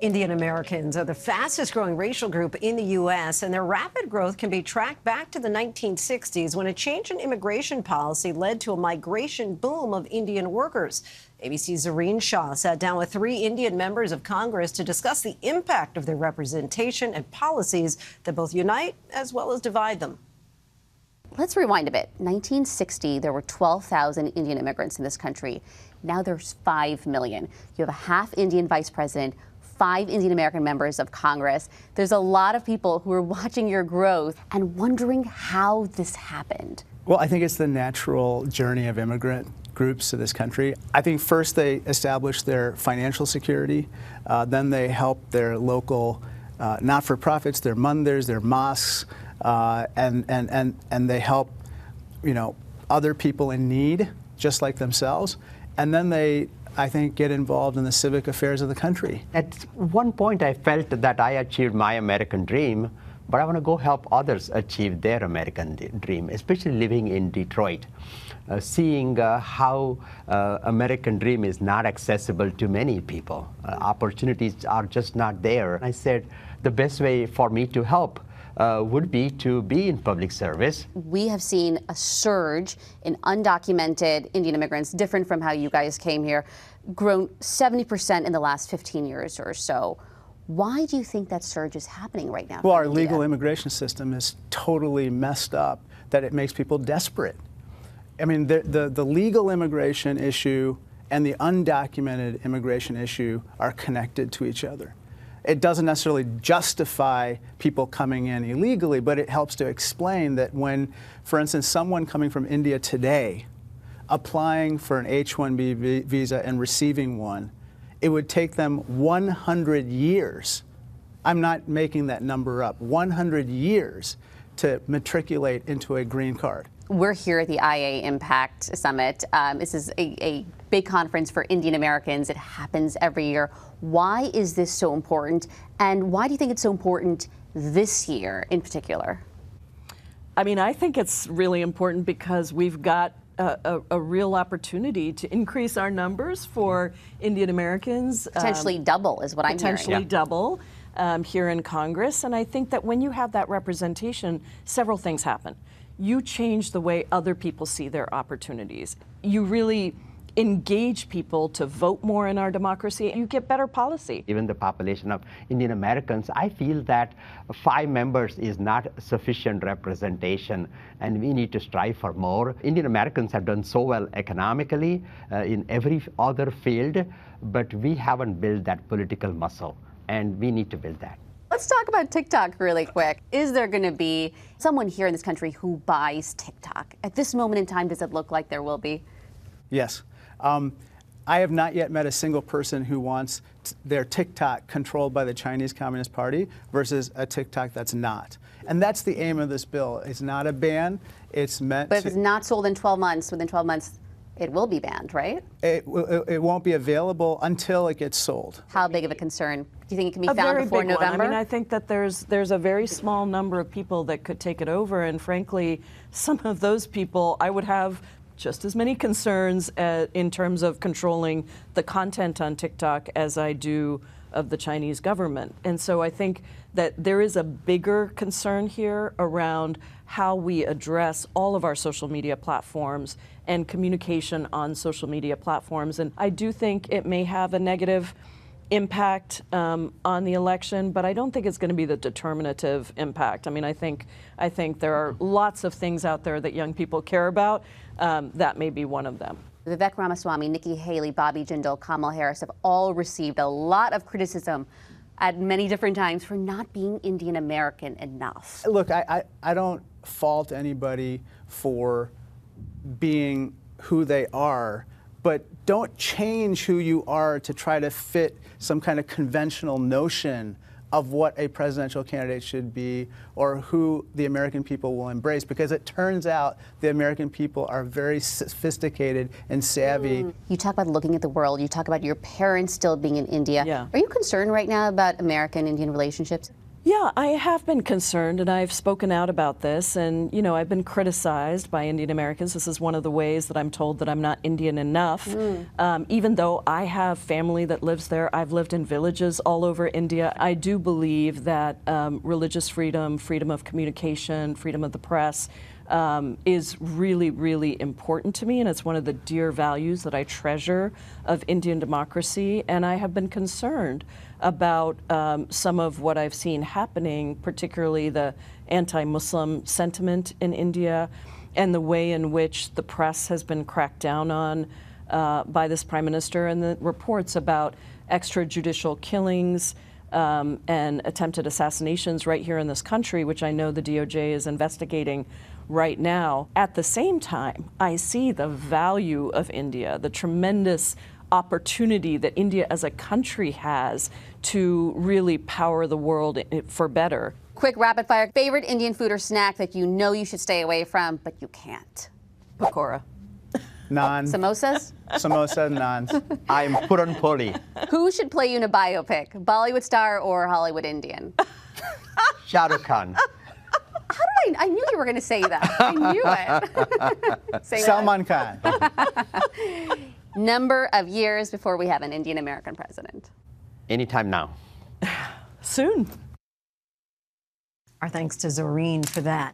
Indian Americans are the fastest growing racial group in the U.S., and their rapid growth can be tracked back to the 1960s when a change in immigration policy led to a migration boom of Indian workers. ABC's Zareen Shah sat down with 3 Indian members of Congress to discuss the impact of their representation and policies that both unite as well as divide them. Let's rewind a bit. 1960, there were 12,000 Indian immigrants in this country. Now there's 5 million. You have a half Indian vice president, 5 Indian American members of Congress. There's a lot of people who are watching your growth and wondering how this happened. Well, I think it's the natural journey of immigrant groups to this country. I think first they establish their financial security, then they help their local not-for-profits, their mandirs, their mosques, and they help, other people in need, just like themselves, and then they, I think, get involved in the civic affairs of the country. At one point, I felt that I achieved my American dream, but I want to go help others achieve their American dream, especially living in Detroit, seeing how American dream is not accessible to many people. Opportunities are just not there. I said the best way for me to help would be to be in public service. We have seen a surge in undocumented Indian immigrants, different from how you guys came here, grown 70% in the last 15 years or so. Why do you think that surge is happening right now? Well, our legal immigration system is totally messed up, that it makes people desperate. I mean, the legal immigration issue and the undocumented immigration issue are connected to each other. It doesn't necessarily justify people coming in illegally, but it helps to explain that when, for instance, someone coming from India today, applying for an H-1B visa and receiving one, it would take them 100 years. I'm not making that number up. 100 years to matriculate into a green card. We're here at the IA Impact Summit. This is a big conference for Indian Americans. It happens every year. Why is this so important? And why do you think it's so important this year in particular? I mean, I think it's really important because we've got a real opportunity to increase our numbers for Indian Americans. Potentially double is what I'm hearing. Potentially double here in Congress. And I think that when you have that representation, several things happen. You change the way other people see their opportunities. You really engage people to vote more in our democracy, and you get better policy. Even the population of Indian Americans, I feel that 5 members is not sufficient representation, and we need to strive for more. Indian Americans have done so well economically in every other field, but we haven't built that political muscle, and we need to build that. Let's talk about TikTok really quick. Is there going to be someone here in this country who buys TikTok? At this moment in time, does it look like there will be? Yes. I have not yet met a single person who wants their TikTok controlled by the Chinese Communist Party versus a TikTok that's not. And that's the aim of this bill. It's not a ban. It's meant But if it's not sold in 12 months, within 12 months, it will be banned, right? It won't be available until it gets sold. How big of a concern? Do you think it can be found before November? I mean, I think that there's a very small number of people that could take it over, and frankly, some of those people, I would have just as many concerns in terms of controlling the content on TikTok as I do of the Chinese government. And so I think that there is a bigger concern here around how we address all of our social media platforms and communication on social media platforms. And I do think it may have a negative impact on the election, but I don't think it's going to be the determinative impact. I mean, I think there are lots of things out there that young people care about. That may be one of them. Vivek Ramaswamy, Nikki Haley, Bobby Jindal, Kamala Harris have all received a lot of criticism at many different times for not being Indian American enough. Look, I don't fault anybody for being who they are, but don't change who you are to try to fit some kind of conventional notion of what a presidential candidate should be or who the American people will embrace, because it turns out the American people are very sophisticated and savvy. You talk about looking at the world, you talk about your parents still being in India. Yeah. Are you concerned right now about American-Indian relationships? Yeah, I have been concerned, and I've spoken out about this, and I've been criticized by Indian Americans. This is one of the ways that I'm told that I'm not Indian enough. Even though I have family that lives there, I've lived in villages all over India. I do believe that religious freedom, freedom of communication, freedom of the press is really, really important to me, and it's one of the dear values that I treasure of Indian democracy, and I have been concerned about some of what I've seen happening, particularly the anti-Muslim sentiment in India and the way in which the press has been cracked down on by this prime minister, and the reports about extrajudicial killings and attempted assassinations right here in this country, which I know the DOJ is investigating right now. At the same time, I see the value of India, the tremendous opportunity that India as a country has to really power the world for better. Quick rapid fire. Favorite Indian food or snack that you know you should stay away from, but you can't? Pakora. Naan. Samosas? Samosa, naans. I'm Puran Poli. Who should play you in a biopic? Bollywood star or Hollywood Indian? Shah Rukh Khan. How did I knew you were going to say that. I knew it. Say Salman Khan. Number of years before we have an Indian American president? Anytime now. Soon. Our thanks to Zoreen for that.